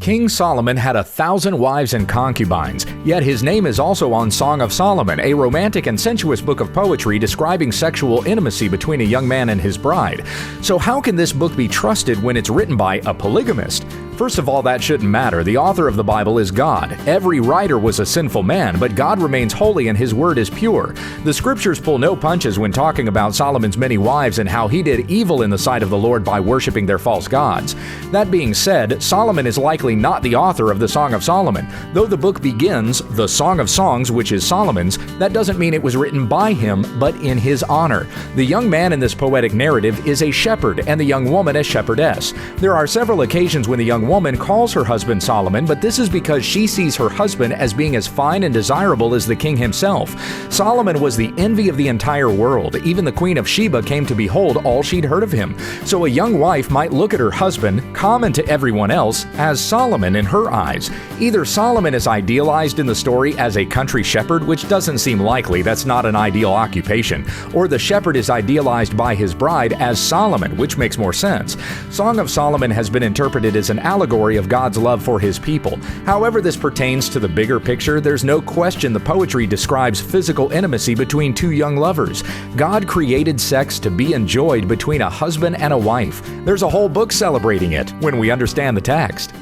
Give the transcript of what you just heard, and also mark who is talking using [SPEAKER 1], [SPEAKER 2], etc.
[SPEAKER 1] King Solomon had 1,000 wives and concubines, yet his name is also on Song of Solomon, a romantic and sensuous book of poetry describing sexual intimacy between a young man and his bride. So how can this book be trusted when it's written by a polygamist? First of all, that shouldn't matter. The author of the Bible is God. Every writer was a sinful man, but God remains holy and his word is pure. The scriptures pull no punches when talking about Solomon's many wives and how he did evil in the sight of the Lord by worshiping their false gods. That being said, Solomon is likely not the author of the Song of Solomon. Though the book begins, the Song of Songs, which is Solomon's, that doesn't mean it was written by him, but in his honor. The young man in this poetic narrative is a shepherd and the young woman a shepherdess. There are several occasions when the young woman calls her husband Solomon, but this is because she sees her husband as being as fine and desirable as the king himself. Solomon was the envy of the entire world. Even the Queen of Sheba came to behold all she'd heard of him. So a young wife might look at her husband, common to everyone else, as Solomon in her eyes. Either Solomon is idealized in the story as a country shepherd, which doesn't seem likely, that's not an ideal occupation, or the shepherd is idealized by his bride as Solomon, which makes more sense. Song of Solomon has been interpreted as an allegory of God's love for his people. However this pertains to the bigger picture, there's no question the poetry describes physical intimacy between two young lovers. God created sex to be enjoyed between a husband and a wife. There's a whole book celebrating it when we understand the text.